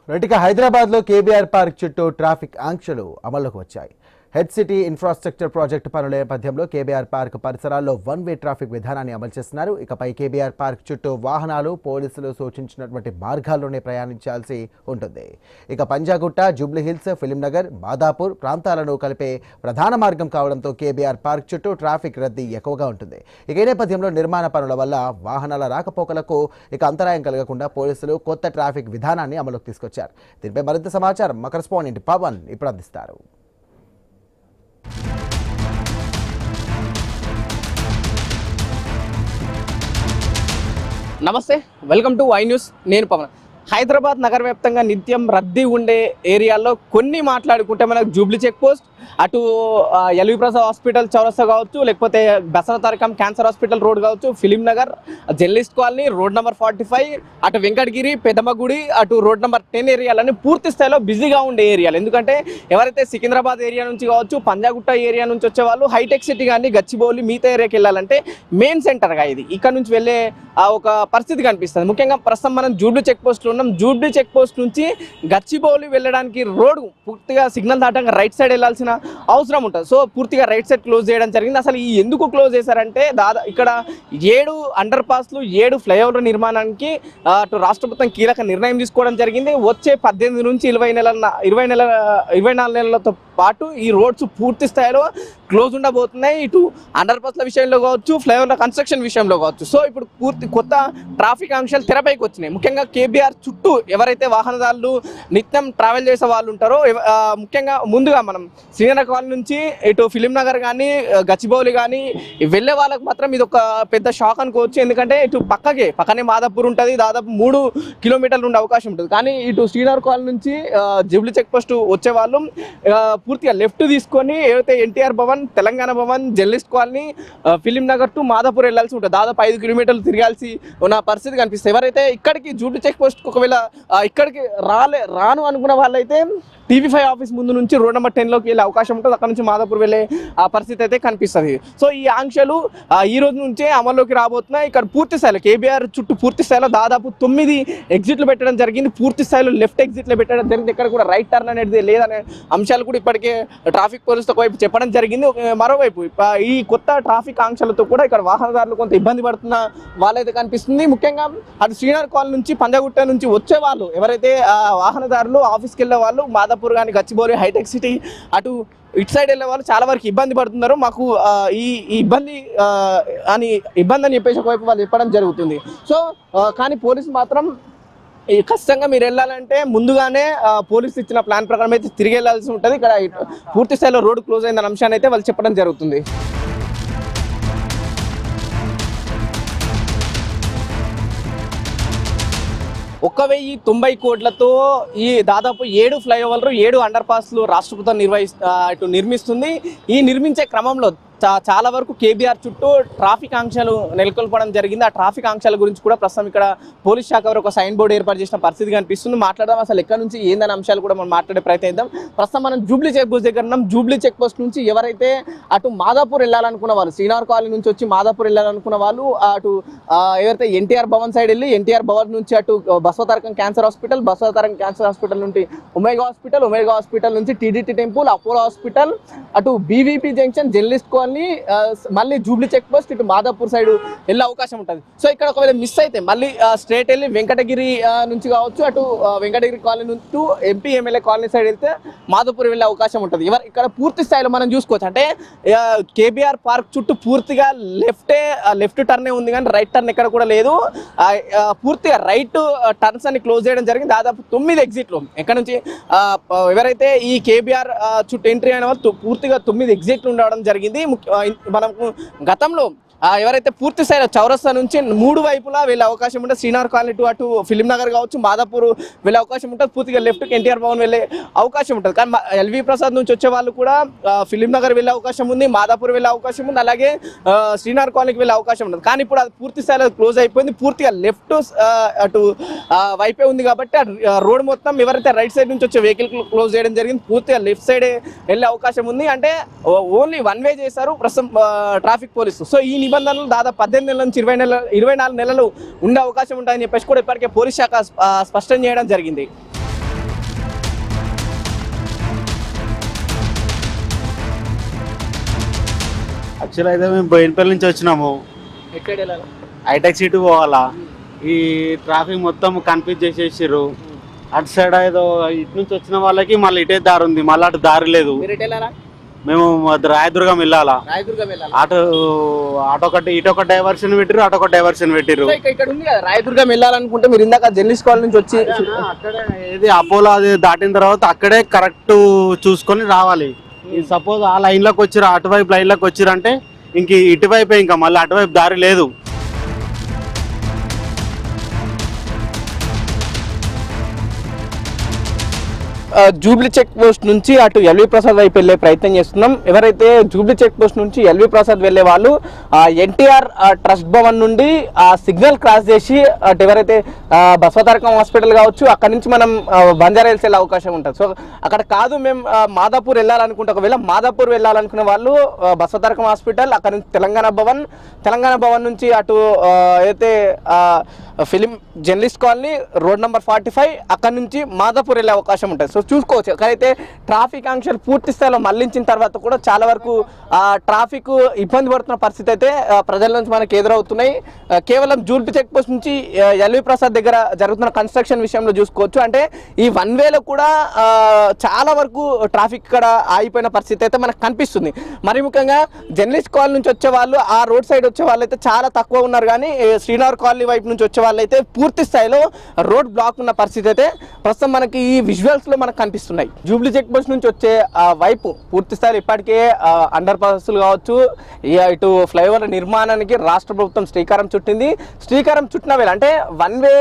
ఇక హైదరాబాద్లో KBR park చుట్టూ ట్రాఫిక్ ఆంక్షలు అమల్లోకి వచ్చాయి. హెడ్ సిటీ ఇన్ఫ్రాస్ట్రక్చర్ ప్రాజెక్టు పనుల నేపథ్యంలో కేబీఆర్ పార్క్ పరిసరాల్లో వన్-వే ట్రాఫిక్ విధానాన్ని అమలు చేస్తున్నారు. ఇకపై కేబీఆర్ పార్క్ చుట్టూ వాహనాలు పోలీసులు సూచించినటువంటి మార్గాల్లోనే ప్రయాణించాల్సి ఉంటుంది. ఇక పంజాగుట్ట, జూబ్లీహిల్స్, ఫిలింనగర్, మాదాపూర్ ప్రాంతాలను కలిపే ప్రధాన మార్గం కావడంతో కేబీఆర్ పార్క్ చుట్టూ ట్రాఫిక్ రద్దీ ఎక్కువగా ఉంటుంది. ఇక ఈ నేపథ్యంలో నిర్మాణ పనుల వల్ల వాహనాల రాకపోకలకు అంతరాయం కలగకుండా పోలీసులు కొత్త ట్రాఫిక్ విధానాన్ని అమలుకు తీసుకొచ్చారు. దీనిపై మరింత సమాచారం మా కరెస్పాండెంట్ పవన్ ఇప్పుడు అందిస్తారు. నమస్తే, వెల్కమ్ టు వై న్యూస్. నేను పవన్. హైదరాబాద్ నగర వ్యాప్తంగా నిత్యం రద్దీ ఉండే ఏరియాల్లో కొన్ని మాట్లాడుకుంటే మనకు జూబ్లీ చెక్ పోస్ట్, అటు ఎల్వి ప్రసాద్ హాస్పిటల్ చౌరస్తా కావచ్చు, లేకపోతే Basava Tarakam cancer hospital road కావచ్చు, film Nagar, journalist colony, road number 45, అటు వెంకటగిరి, పెదమగుడి, అటు రోడ్ నెంబర్ 10 ఏరియాలన్నీ పూర్తి స్థాయిలో బిజీగా ఉండే ఏరియాలు. ఎందుకంటే ఎవరైతే సికింద్రాబాద్ ఏరియా నుంచి కావచ్చు, పంజాగుట్ట ఏరియా నుంచి వచ్చే వాళ్ళు హైటెక్ సిటీ కానీ గచ్చిబౌలి మిగతా ఏరియాకి వెళ్ళాలంటే మెయిన్ సెంటర్గా ఇది ఇక్కడ నుంచి వెళ్ళే ఒక పరిస్థితి కనిపిస్తుంది. ముఖ్యంగా ప్రస్తుతం మనం జూబ్లీ చెక్ పోస్ట్లో ఉన్నాం. జూబ్లీ చెక్ పోస్ట్ నుంచి గచ్చిబౌలి వెళ్ళడానికి రోడ్డు పూర్తిగా సిగ్నల్ దాటంగా రైట్ సైడ్ వెళ్ళాల్సిన అవసరం ఉంటుంది. సో పూర్తిగా రైట్ సైడ్ క్లోజ్ చేయడం జరిగింది. అసలు ఈ ఎందుకు క్లోజ్ చేశారంటే ఇక్కడ 7 అండర్ పాస్లు 7 ఫ్లైఓవర్ల నిర్మాణానికి అటు రాష్ట్ర ప్రభుత్వం కీలక నిర్ణయం తీసుకోవడం జరిగింది. వచ్చే 18 నుంచి 24 నెలలతో పాటు ఈ రోడ్స్ పూర్తి స్థాయిలో క్లోజ్ ఉండబోతున్నాయి. ఇటు అండర్ పాస్ల విషయంలో కావచ్చు, ఫ్లైఓవర్ల కన్స్ట్రక్షన్ విషయంలో కావచ్చు. సో ఇప్పుడు కొత్త ట్రాఫిక్ ఆంక్షలు తెరపైకి వచ్చినాయి. ముఖ్యంగా కేబీఆర్ చుట్టూ ఎవరైతే వాహనదారులు నిత్యం ట్రావెల్ చేసే వాళ్ళు ఉంటారో, ముఖ్యంగా ముందుగా మనం శ్రీనగర్ కాలనీ నుంచి ఇటు ఫిలిం నగర్ కానీ గచ్చిబౌలి కానీ వెళ్ళే వాళ్ళకి మాత్రం ఇది ఒక పెద్ద షాక్ అనుకోవచ్చు. ఎందుకంటే ఇటు పక్కనే మాదాపూర్ ఉంటుంది, దాదాపు 3 కిలోమీటర్లు ఉండే అవకాశం ఉంటుంది. కానీ ఇటు శ్రీనగర్ కాలనీ నుంచి జూబ్లీ చెక్ పోస్ట్ వచ్చే వాళ్ళు పూర్తిగా లెఫ్ట్ తీసుకొని ఏదైతే NTR Bhavan, Telangana Bhavan, journalist colony, film Nagar to Madhapur వెళ్ళాల్సి ఉంటుంది. దాదాపు 5 కిలోమీటర్లు తిరగాల్సి ఉన్న పరిస్థితి కనిపిస్తుంది. ఎవరైతే ఇక్కడికి జూబ్లీ చెక్ పోస్ట్ ఒకవేళ ఇక్కడికి రాను అనుకున్న వాళ్ళైతే TV5 ఆఫీస్ ముందు నుంచి రోడ్ నెంబర్ 10లోకి వెళ్ళే అవకాశం ఉంటుంది. అక్కడ నుంచి మాదాపూర్ వెళ్ళే పరిస్థితి అయితే కనిపిస్తుంది. సో ఈ ఆంక్షలు ఈ రోజు నుంచే అమల్లోకి రాబోతున్నాయి. ఇక్కడ పూర్తి స్థాయిలో కేబీఆర్ చుట్టూ పూర్తి స్థాయిలో దాదాపు 9 ఎగ్జిట్లు పెట్టడం జరిగింది. పూర్తి స్థాయిలో లెఫ్ట్ ఎగ్జిట్లు పెట్టడం జరిగింది. ఇక్కడ కూడా రైట్ టర్న్ అనేది లేదనే అంశాలు కూడా ఇప్పటికే ట్రాఫిక్ పోలీసులు ఒకవైపు చెప్పడం జరిగింది. మరోవైపు ఈ కొత్త ట్రాఫిక్ ఆంక్షలతో కూడా ఇక్కడ వాహనదారులు కొంత ఇబ్బంది పడుతున్న వాళ్ళైతే కనిపిస్తుంది. ముఖ్యంగా అటు శ్రీనగర్ కాలనీ నుంచి పంజాగుట్ట నుంచి వచ్చే వాళ్ళు ఎవరైతే వాహనదారులు ఆఫీస్కి వెళ్ళే వాళ్ళు మాదాపూర్ కానీ గచ్చిబౌలి, హైటెక్ సిటీ అటు ఇటు సైడ్ వెళ్ళే వాళ్ళు చాలా వరకు ఇబ్బంది పడుతున్నారు. మాకు ఈ ఇబ్బంది అని చెప్పేసి ఒకవైపు వాళ్ళు చెప్పడం జరుగుతుంది. సో కానీ పోలీసు మాత్రం ఖచ్చితంగా మీరు వెళ్ళాలంటే ముందుగానే పోలీసు ఇచ్చిన ప్లాన్ ప్రకారం అయితే తిరిగి వెళ్ళాల్సి ఉంటుంది. ఇక్కడ పూర్తి స్థాయిలో రోడ్డు క్లోజ్ అయిన అంశాన్ని అయితే వాళ్ళు చెప్పడం జరుగుతుంది. 1,090 కోట్లతో ఈ దాదాపు 7 ఫ్లైఓవర్లు 7 అండర్ పాస్లు రాష్ట్ర ప్రభుత్వం నిర్మిస్తుంది. ఈ నిర్మించే క్రమంలో చాలా వరకు కేబీఆర్ చుట్టూ ట్రాఫిక్ ఆంక్షలు నెలకొల్పడం జరిగింది. ఆ ట్రాఫిక్ ఆంక్షల గురించి కూడా ప్రస్తుతం ఇక్కడ పోలీస్ శాఖ వారు ఒక సైన్ బోర్డు ఏర్పాటు చేసిన పరిస్థితి కనిపిస్తుంది. మాట్లాడదాం అసలు ఎక్కడి నుంచి ఏందనే అంశాలు కూడా మనం మాట్లాడే ప్రయత్నం చేద్దాం. ప్రస్తుతం మనం జూబ్లీ చెక్ పోస్ట్ దగ్గర ఉన్నాం. జూబ్లీ చెక్ పోస్ట్ నుంచి ఎవరైతే అటు మాదాపూర్ వెళ్ళాలనుకున్న వాళ్ళు, శ్రీనగర్ కాలనీ నుంచి వచ్చి మాదాపూర్ వెళ్ళాలనుకున్న వాళ్ళు అటు ఎవరైతే ఎన్టీఆర్ భవన్ సైడ్ వెళ్ళి ఎన్టీఆర్ భవన్ నుంచి అటు బసవ తారకం క్యాన్సర్ హాస్పిటల్ నుండి ఒమేగా హాస్పిటల్ నుంచి టీడీటీ టెంపుల్, అపోలో హాస్పిటల్, అటు బీవీపీ జంక్షన్, జర్నలిస్ట్ కాలనీ, మళ్ళీ జూబ్లీ చెక్ పోస్ట్ ఇటు మాదాపూర్ సైడ్ వెళ్ళే అవకాశం ఉంటుంది. సో ఇక్కడ ఒకవేళ మిస్ అయితే మళ్ళీ స్ట్రేట్ వెళ్ళి వెంకటగిరి నుంచి కావచ్చు, అటు వెంకటగిరి కాలనీ నుంచి ఎంపీ ఎమ్మెల్యే కాలనీ సైడ్ వెళ్తే మాదాపూర్ వెళ్ళే అవకాశం ఉంటుంది. ఇక్కడ పూర్తి స్థాయిలో మనం చూసుకోవచ్చు. అంటే కేబీఆర్ పార్క్ చుట్టూ పూర్తిగా లెఫ్ట్ టర్నే ఉంది కానీ రైట్ టర్న్ ఎక్కడ కూడా లేదు. పూర్తిగా రైట్ టర్న్స్ అని క్లోజ్ చేయడం జరిగింది. దాదాపు 9 ఎగ్జిట్లు ఎక్కడ నుంచి ఎవరైతే ఈ కేబీఆర్ చుట్టూ ఎంట్రీ అయిన వాళ్ళు పూర్తిగా 9 ఎగ్జిట్లు ఉండడం జరిగింది. మనకు గతంలో ఎవరైతే పూర్తి స్థాయిలో చౌరస్తా నుంచి 3 వైపులా వెళ్ళే అవకాశం ఉంటుంది. శ్రీనగర్ కాలనీ టు అటు ఫిలిం నగర్ కావచ్చు, మాదాపూర్ వెళ్ళే అవకాశం ఉంటుంది. పూర్తిగా లెఫ్ట్కి ఎన్టీఆర్ భవన్ వెళ్ళే అవకాశం ఉంటుంది. కానీ ఎల్వి ప్రసాద్ నుంచి వచ్చే వాళ్ళు కూడా ఫిలిం నగర్ వెళ్ళే అవకాశం ఉంది, మాదాపూర్ వెళ్ళే అవకాశం ఉంది, అలాగే శ్రీనగర్ కాలనీకి వెళ్ళే అవకాశం ఉంటుంది. కానీ ఇప్పుడు అది పూర్తి స్థాయిలో క్లోజ్ అయిపోయింది. పూర్తిగా లెఫ్ట్ అటు వైపే ఉంది కాబట్టి రోడ్ మొత్తం ఎవరైతే రైట్ సైడ్ నుంచి వచ్చే వెహికల్ క్లోజ్ చేయడం జరిగింది. పూర్తిగా లెఫ్ట్ సైడే వెళ్ళే అవకాశం ఉంది. అంటే ఓన్లీ వన్ వే చేశారు ప్రస్తుతం ట్రాఫిక్ పోలీసు. సో ఈ నిబంధనలు దాదాపు 18 నెలల నుంచి 24 నెలలు ఉండే అవకాశం ఉంటాయని చెప్పేసి కూడా ఇప్పటికే పోలీస్ శాఖ స్పష్టం చేయడం జరిగింది. యాక్చువల్ అయితే మేము బోయినపల్లి నుంచి వచ్చినాము. ఎక్కడ వెళ్ళాలి? హైటెక్ సిటీ పోవాలా. ఈ ట్రాఫిక్ మొత్తం కన్ఫ్యూజ్ చేసేసారు. అటు సైడ్ ఏదో ఇటు నుంచి వచ్చిన వాళ్ళకి మళ్ళీ ఇటే దారి ఉంది, మళ్ళీ అటు దారి లేదు. మీరు ఎటు వెళ్ళాలా? మేము రాయదుర్గం వెళ్ళాలా. రాయదుర్గం వెళ్ళాలి. అటొకటి ఇటొక డైవర్షన్ పెట్టిరు, అటొక డైవర్షన్ పెట్టిరు. ఇక్కడ ఉంది కదా రాయదుర్గం వెళ్ళాలనుకుంటే మీరు ఇందాక జర్నలిస్ట్ కాలనీ నుంచి వచ్చి అక్కడే ఏది అపోలో అది దాటిన తర్వాత అక్కడే కరెక్ట్ చూసుకొని రావాలి. సపోజ్ ఆ లైన్ లోకి వచ్చిరు, అటువైపు లైన్ లోకి వచ్చిరు అంటే ఇంక ఇటువైపే, ఇంకా మళ్ళీ అటువైపు దారి లేదు. జూబ్లీ చెక్ పోస్ట్ నుంచి అటు ఎల్వి ప్రసాద్ వైపు వెళ్ళే ప్రయత్నం చేస్తున్నాం. ఎవరైతే జూబ్లీ చెక్ పోస్ట్ నుంచి ఎల్వి ప్రసాద్ వెళ్ళే వాళ్ళు ఎన్టీఆర్ ట్రస్ట్ భవన్ నుండి సిగ్నల్ క్రాస్ చేసి అటు ఎవరైతే బసవతారకం హాస్పిటల్ కావచ్చు అక్కడ నుంచి మనం బంజారా హిల్స్ వెళ్ళే అవకాశం ఉంటుంది. సో అక్కడ కాదు మేము మాదాపూర్ వెళ్ళాలనుకుంటే, ఒకవేళ మాదాపూర్ వెళ్ళాలనుకునే వాళ్ళు బసవతారకం హాస్పిటల్, అక్కడ నుంచి తెలంగాణ భవన్ నుంచి అటు అయితే film journalist colony road number 45 అక్కడ నుంచి మాదాపూర్ వెళ్ళే అవకాశం ఉంటుంది. సో చూసుకోవచ్చు. అక్కడైతే ట్రాఫిక్ ఆంక్షలు పూర్తి స్థాయిలో మళ్లించిన తర్వాత కూడా చాలా వరకు ట్రాఫిక్ ఇబ్బంది పడుతున్న పరిస్థితి అయితే ప్రజల నుంచి మనకు ఎదురవుతున్నాయి. కేవలం జూబ్లీ చెక్ పోస్ట్ నుంచి ఎల్వి ప్రసాద్ దగ్గర జరుగుతున్న కన్స్ట్రక్షన్ విషయంలో చూసుకోవచ్చు. అంటే ఈ వన్ వేలో కూడా చాలా వరకు ట్రాఫిక్ ఇక్కడ ఆగిపోయిన పరిస్థితి అయితే మనకు కనిపిస్తుంది. మరి ముఖ్యంగా జర్నలిస్ట్ కాలనీ నుంచి వచ్చే వాళ్ళు, ఆ రోడ్ సైడ్ వచ్చే వాళ్ళు అయితే చాలా తక్కువ ఉన్నారు. కానీ శ్రీనగర్ కాలనీ వైపు నుంచి వచ్చే వాళ్ళు అయితే పూర్తి స్థాయిలో రోడ్ బ్లాక్ ఉన్న పరిస్థితి అయితే ప్రస్తుతం మనకి ఈ విజువల్స్ లో మనకు కనిపిస్తున్నాయి. జూబ్లీ చెక్ పోస్ట్ నుంచి వచ్చే వైపు పూర్తి స్థాయిలో ఇప్పటికే అండర్ పాస్లు కావచ్చు, ఇటు ఫ్లైఓవర్ నిర్మాణానికి రాష్ట్ర ప్రభుత్వం శ్రీకారం చుట్టిన వేళ అంటే వన్ వే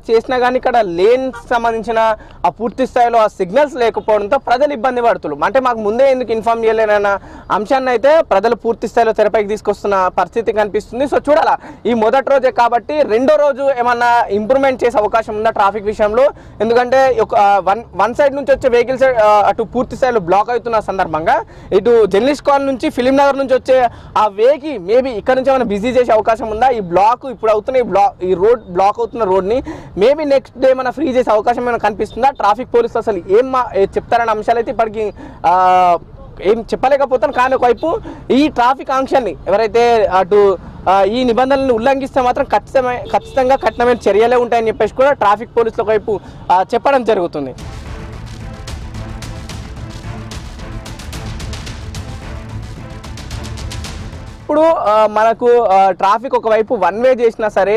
చేసినా కానీ ఇక్కడ లేన్ సంబంధించిన ఆ పూర్తి స్థాయిలో ఆ సిగ్నల్స్ లేకపోవడంతో ప్రజలు ఇబ్బంది పడుతున్నారు. అంటే మాకు ముందే ఎందుకు ఇన్ఫార్మ్ చేయలేనన్న అంశాన్ని అయితే ప్రజలు పూర్తి స్థాయిలో తెరపైకి తీసుకొస్తున్న పరిస్థితి కనిపిస్తుంది. సో చూడాలా, ఈ మొదటి రోజే కాబట్టి రెండో రోజు ఏమన్నా ఇంప్రూవ్మెంట్ చేసే అవకాశం ఉందా ట్రాఫిక్ విషయంలో? ఎందుకంటే వన్ సైడ్ నుంచి వచ్చే వెహికల్స్ అటు పూర్తి స్థాయిలో బ్లాక్ అవుతున్న సందర్భంగా ఇటు జర్నలిస్ట్ కాలనీ నుంచి ఫిలిం నగర్ నుంచి వచ్చే ఆ వేకి మేబీ ఇక్కడ నుంచి ఏమైనా బిజీ చేసే అవకాశం ఉందా? ఈ బ్లాక్ ఇప్పుడు అవుతున్న ఈ రోడ్ బ్లాక్ అవుతున్న రోడ్ని మేబీ నెక్స్ట్ డే ఏమైనా ఫ్రీ చేసే అవకాశం ఏమైనా కనిపిస్తుందా? ట్రాఫిక్ పోలీసులు అసలు ఏం చెప్తారన్న అంశాలు అయితే ఇప్పటికీ ఏం చెప్పలేకపోతాను. కానీ ఒకవైపు ఈ ట్రాఫిక్ ఆంక్షల్ని ఎవరైతే అటు ఈ నిబంధనలను ఉల్లంఘిస్తే మాత్రం ఖచ్చితంగా కఠినమైన చర్యలే ఉంటాయని చెప్పేసి కూడా ట్రాఫిక్ పోలీసుల వైపు చెప్పడం జరుగుతుంది. ఇప్పుడు మనకు ట్రాఫిక్ ఒకవైపు వన్ వే చేసినా సరే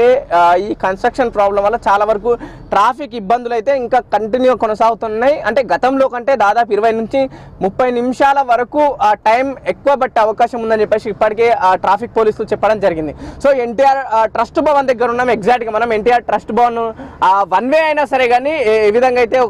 ఈ కన్స్ట్రక్షన్ ప్రాబ్లం వల్ల చాలా వరకు ట్రాఫిక్ ఇబ్బందులు అయితే ఇంకా కంటిన్యూ కొనసాగుతున్నాయి. అంటే గతంలో కంటే దాదాపు 20 నుంచి 30 నిమిషాల వరకు టైం ఎక్కువ పట్టే అవకాశం ఉందని చెప్పేసి ఇప్పటికే ట్రాఫిక్ పోలీసులు చెప్పడం జరిగింది. సో ఎన్టీఆర్ ట్రస్ట్ భవన్ దగ్గర ఉన్నాం. ఎగ్జాక్ట్గా మనం NTR trust Bhavan one way అయినా సరే కానీ ఏ విధంగా అయితే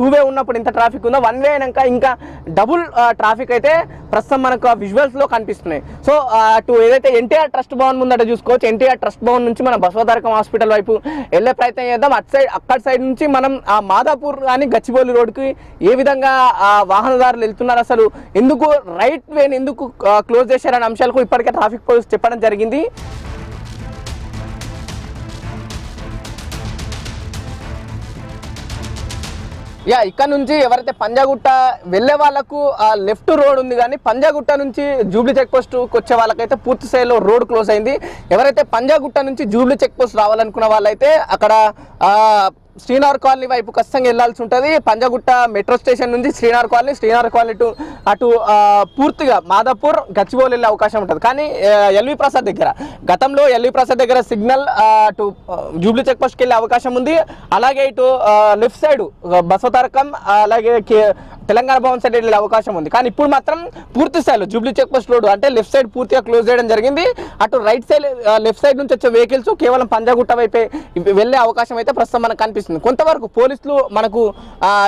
2 వే ఉన్నప్పుడు ఇంత ట్రాఫిక్ ఉందో, వన్ వే అయినాక ఇంకా డబుల్ ట్రాఫిక్ అయితే ప్రస్తుతం మనకు విజువల్స్ లో కనిపిస్తున్నాయి. సో అటు ఏదైతే ఎన్టీఆర్ ట్రస్ట్ భవన్ ముందట చూసుకోవచ్చు, ఎన్టీఆర్ ట్రస్ట్ భవన్ నుంచి మనం బసవతారకం హాస్పిటల్ వైపు వెళ్ళే ప్రయత్నం చేద్దాం. అక్కడ సైడ్ నుంచి మనం ఆ మాదాపూర్ కానీ గచ్చిబౌలి రోడ్కి ఏ విధంగా వాహనదారులు వెళ్తున్నారు, అసలు ఎందుకు రైట్ వేని ఎందుకు క్లోజ్ చేశారనే అంశాలకు ఇప్పటికే ట్రాఫిక్ పోలీస్ చెప్పడం జరిగింది. ఇక్కడ నుంచి ఎవరైతే పంజాగుట్ట వెళ్ళే వాళ్ళకు లెఫ్ట్ రోడ్ ఉంది, కానీ పంజాగుట్ట నుంచి జూబ్లీ చెక్ పోస్ట్ వచ్చే వాళ్ళకైతే పూర్తి స్థాయిలో రోడ్ క్లోజ్ అయింది. ఎవరైతే పంజాగుట్ట నుంచి జూబ్లీ చెక్ పోస్ట్ రావాలనుకున్న వాళ్ళైతే అక్కడ శ్రీనగర్ కాలనీ వైపు ఖచ్చితంగా వెళ్లాల్సి ఉంటుంది. పంజాగుట్ట మెట్రో స్టేషన్ నుంచి శ్రీనగర్ కాలనీ అటు పూర్తిగా మాదాపూర్ గచ్చిబౌలి వెళ్ళే అవకాశం ఉంటుంది. కానీ ఎల్వి ప్రసాద్ దగ్గర గతంలో ఎల్వి ప్రసాద్ దగ్గర సిగ్నల్ అటు జూబ్లీ చెక్ పోస్ట్కి వెళ్ళే అవకాశం ఉంది. అలాగే ఇటు లెఫ్ట్ సైడ్ బసవతారకం అలాగే తెలంగాణ భవన్ సైడ్ వెళ్ళే అవకాశం ఉంది. కానీ ఇప్పుడు మాత్రం పూర్తి స్థాయిలో జూబ్లీ చెక్ పోస్ట్ రోడ్ అంటే లెఫ్ట్ సైడ్ పూర్తిగా క్లోజ్ చేయడం జరిగింది. అటు రైట్ సైడ్ లెఫ్ట్ సైడ్ నుంచి వచ్చే వెహికల్స్ కేవలం పంజాగుట్ట వైపే వెళ్ళే అవకాశం అయితే ప్రస్తుతం మనకు కనిపిస్తుంది. కొంతవరకు పోలీసులు మనకు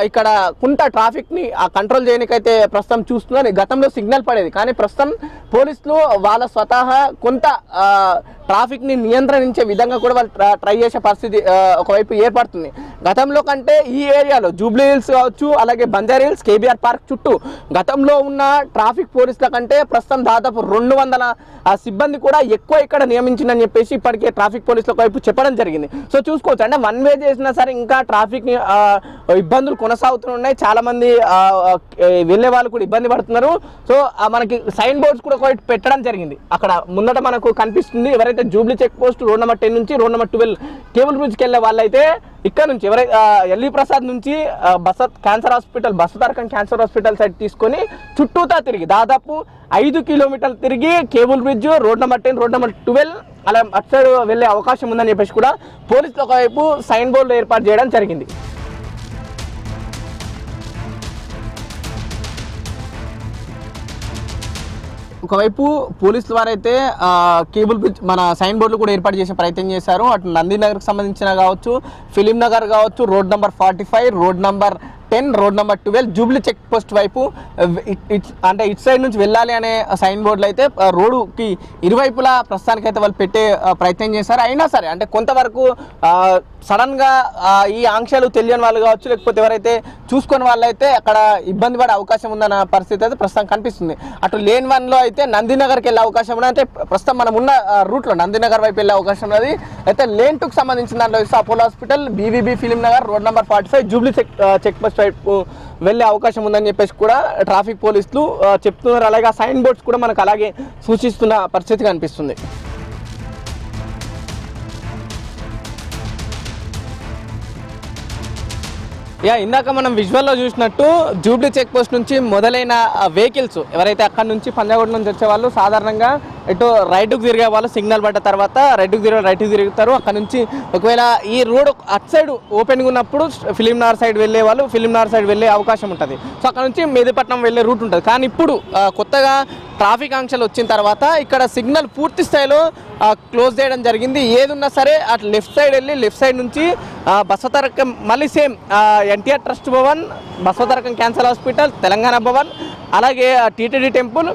ఇక్కడ కొంత ట్రాఫిక్ ని కంట్రోల్ చేయడానికైతే ప్రస్తుతం చూస్తున్నారు. గతంలో సిగ్నల్ పడేది, కానీ ప్రస్తుతం పోలీసులు వాళ్ళ స్వతహా కొంత ట్రాఫిక్ ని నియంత్రించే విధంగా కూడా వాళ్ళు ట్రై చేసే పరిస్థితి ఒకవైపు ఏర్పడుతుంది. గతంలో కంటే ఈ ఏరియాలో జూబ్లీ హిల్స్ కావచ్చు, అలాగే బంజారా హిల్స్, కేబీఆర్ పార్క్ చుట్టూ గతంలో ఉన్న ట్రాఫిక్ పోలీసుల కంటే ప్రస్తుతం దాదాపు 200 సిబ్బంది కూడా ఎక్కువ ఇక్కడ నియమించిందని చెప్పేసి ఇప్పటికే ట్రాఫిక్ పోలీసుల వైపు చెప్పడం జరిగింది. సో చూసుకోవచ్చు, అంటే వన్ వే చేసినా సరే ఇంకా ట్రాఫిక్ ని ఇబ్బందులు ఇబ్బందులు కొనసాగుతున్నాయి. చాలా మంది వెళ్ళే వాళ్ళు కూడా ఇబ్బంది పడుతున్నారు. సో మనకి సైన్ బోర్డ్స్ కూడా ఒకటి పెట్టడం జరిగింది. అక్కడ ముందట మనకు కనిపిస్తుంది. ఎవరైతే Jubilee check Post road number 10 నుంచి రోడ్ నెంబర్ 12 కేబుల్ బ్రిడ్జ్కి వెళ్ళే వాళ్ళైతే ఇక్కడ నుంచి ఎవరైతే ఎల్వి ప్రసాద్ నుంచి బసవతారకం క్యాన్సర్ హాస్పిటల్ సైడ్ తీసుకొని చుట్టూతా తిరిగి దాదాపు 5 కిలోమీటర్లు తిరిగి cable bridge road number 10 road number 12 అలా అటు సైడ్ వెళ్ళే అవకాశం ఉందని చెప్పేసి కూడా పోలీసులు ఒకవైపు సైన్ బోర్డులు ఏర్పాటు చేయడం జరిగింది. ఒకవైపు పోలీసుల వారైతే కేబుల్ బ్రిడ్జ్ మన సైన్ బోర్డులు కూడా ఏర్పాటు చేసే ప్రయత్నం చేశారు. అటు నందినగర్కి సంబంధించిన కావచ్చు, ఫిలిం నగర్ కావచ్చు, road number 45, road number 10, road number 12 Jubilee check Post వైపు అంటే ఇటు సైడ్ నుంచి వెళ్ళాలి అనే సైన్ బోర్డులు అయితే రోడ్డుకి ఇరువైపులా ప్రస్తుతానికైతే వాళ్ళు పెట్టే ప్రయత్నం చేశారు. అయినా సరే అంటే కొంతవరకు సడన్గా ఈ ఆంక్షలు తెలియని వాళ్ళు కావచ్చు, లేకపోతే ఎవరైతే చూసుకొని వాళ్ళైతే అక్కడ ఇబ్బంది పడే అవకాశం ఉందన్న పరిస్థితి అయితే ప్రస్తుతం కనిపిస్తుంది. అటు లేన్ 1లో అయితే నందినగర్కి వెళ్ళే అవకాశం ఉన్నది. అంటే ప్రస్తుతం మనం ఉన్న రూట్లో నందినగర్ వైపు వెళ్ళే అవకాశం ఉన్నది. అయితే లేన్ 2కి సంబంధించిన దాంట్లో ఇస్తే Apollo hospital, BVB Film Nagar, road number 45 Jubilee check Post వైపు వెళ్ళే అవకాశం ఉందని చెప్పేసి కూడా ట్రాఫిక్ పోలీసులు చెప్తున్నారు. అలాగే సైన్ బోర్డ్స్ కూడా మనకు అలాగే సూచిస్తున్న పరిస్థితి కనిపిస్తుంది. ఇందాక మనం విజువల్లో చూసినట్టు జూబ్లీ చెక్ పోస్ట్ నుంచి మొదలైన వెహికల్స్ ఎవరైతే అక్కడ నుంచి పంజాగుట్ట నుంచి వచ్చేవాళ్ళు సాధారణంగా ఇటు రైట్కు తిరిగే వాళ్ళు సిగ్నల్ పడ్డ తర్వాత రైట్కి తిరుగుతారు. అక్కడ నుంచి ఒకవేళ ఈ రోడ్ అటు సైడ్ ఓపెన్గా ఉన్నప్పుడు ఫిలిం నగర్ సైడ్ వెళ్ళే వాళ్ళు ఫిలిం నగర్ సైడ్ వెళ్ళే అవకాశం ఉంటుంది. సో అక్కడ నుంచి మెహదీపట్నం వెళ్ళే రూట్ ఉంటుంది. కానీ ఇప్పుడు కొత్తగా ట్రాఫిక్ ఆంక్షలు వచ్చిన తర్వాత ఇక్కడ సిగ్నల్ పూర్తి స్థాయిలో క్లోజ్ చేయడం జరిగింది. ఏదున్నా సరే అటు లెఫ్ట్ సైడ్ వెళ్ళి లెఫ్ట్ సైడ్ నుంచి బసవతారకం మళ్ళీ same NTR trust Bhavan, Basavatarakam cancer hospital, Telangana Bhavan, అలాగే టీటీడీ టెంపుల్,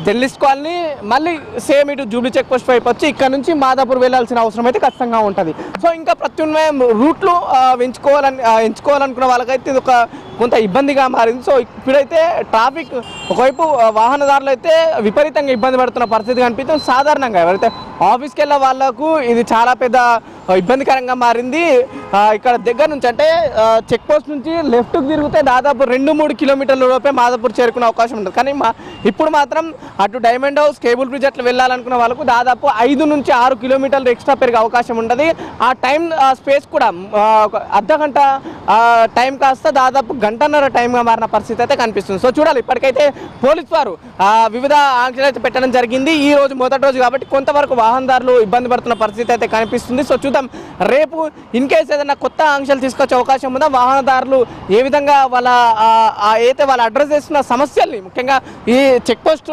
జర్నలిస్ట్ కాలనీ, మళ్ళీ సేమ్ ఇటు జూబ్లీ చెక్ పోస్ట్ వైపు వచ్చి ఇక్కడ నుంచి మాదాపూర్ వెళ్ళాల్సిన అవసరం అయితే ఖచ్చితంగా ఉంటుంది. సో ఇంకా ప్రత్యామ్నాయం రూట్లు ఎంచుకోవాలనుకున్న వాళ్ళకైతే ఇది ఒక కొంత ఇబ్బందిగా మారింది. సో ఇప్పుడైతే ట్రాఫిక్ ఒకవైపు వాహనదారులు అయితే విపరీతంగా ఇబ్బంది పడుతున్న పరిస్థితి కనిపిస్తుంది. సాధారణంగా ఎవరైతే ఆఫీస్కి వెళ్ళే వాళ్ళకు ఇది చాలా పెద్ద ఇబ్బందికరంగా మారింది. ఇక్కడ దగ్గర నుంచి అంటే చెక్ పోస్ట్ నుంచి లెఫ్ట్కి తిరిగితే దాదాపు 2-3 కిలోమీటర్ల లోపే మాదాపూర్ చేరుకునే అవకాశం ఉంటుంది. కానీ ఇప్పుడు మాత్రం అటు డైమండ్ హౌస్, కేబుల్ బ్రిడ్జ్ అట్లా వెళ్ళాలనుకున్న వాళ్ళకు దాదాపు 5 నుంచి 6 కిలోమీటర్లు ఎక్స్ట్రా పెరిగే అవకాశం ఉంటుంది. ఆ టైం స్పేస్ కూడా అర్ధగంట టైం కాస్త దాదాపు గంటన్నర టైంగా మారిన పరిస్థితి అయితే కనిపిస్తుంది. సో చూడాలి. ఇప్పటికైతే పోలీసు వారు వివిధ ఆంక్షలు అయితే పెట్టడం జరిగింది. ఈ రోజు మొదటి రోజు కాబట్టి కొంతవరకు వాహనదారులు ఇబ్బంది పడుతున్న పరిస్థితి అయితే కనిపిస్తుంది. సో చూద్దాం రేపు ఇన్ కేసు ఏదైనా కొత్త ఆంక్షలు తీసుకొచ్చే అవకాశం ఉందా, వాహనదారులు ఏ విధంగా ఏదైతే వాళ్ళు అడ్రస్ చేస్తున్న సమస్యల్ని, ముఖ్యంగా ఈ చెక్ పోస్ట్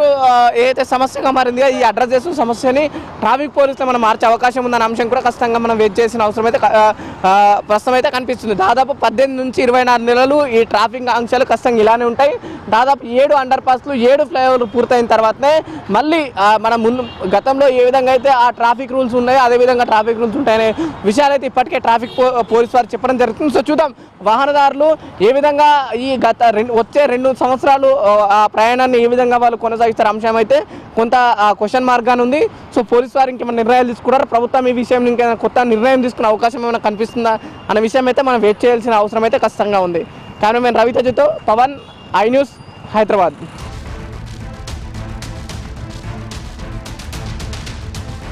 ఏదైతే సమస్యగా మారింది ఈ అడ్రస్ చేస్తున్న సమస్యని ట్రాఫిక్ పోలీసులు మనం మార్చే అవకాశం ఉందన్న అంశం కూడా ఖచ్చితంగా మనం వెయిట్ చేసిన అవసరం అయితే ప్రస్తుతం అయితే కనిపిస్తుంది. దాదాపు 18 నుంచి 24 నెలలు ఈ ట్రాఫిక్ ఆంక్షలు ఖచ్చితంగా ఇలానే ఉంటాయి. దాదాపు 7 అండర్ పాస్లు 7 ఫ్లైఓవర్లు పూర్తయిన తర్వాతనే మళ్ళీ మన ముందు గతంలో ఏ విధంగా అయితే ఆ ట్రాఫిక్ రూల్స్ ఉన్నాయో అదేవిధంగా ట్రాఫిక్ రూల్స్ ఉంటాయనే విషయాలు అయితే ఇప్పటికే ట్రాఫిక్ పోలీసు వారు చెప్పడం జరుగుతుంది. సో చూద్దాం వాహనదారులు ఏ విధంగా ఈ వచ్చే 2 సంవత్సరాలు ఆ ప్రయాణాన్ని ఏ విధంగా వాళ్ళు కొనసాగిస్తారు అంశం అయితే కొంత క్వశ్చన్ మార్గానే ఉంది. సో పోలీసు వారు ఇంకేమైనా నిర్ణయాలు తీసుకున్నారు, ప్రభుత్వం ఈ విషయం ఇంకేమైనా కొత్త నిర్ణయం తీసుకునే అవకాశం ఏమైనా కనిపిస్తుందా అనే విషయం అయితే మనం వెయిట్ చేయాల్సిన అవసరం అయితే ఖచ్చితంగా ఉంది. కెమెరామెన్ రవితేజతో పవన్, ఐ న్యూస్, హైదరాబాద్.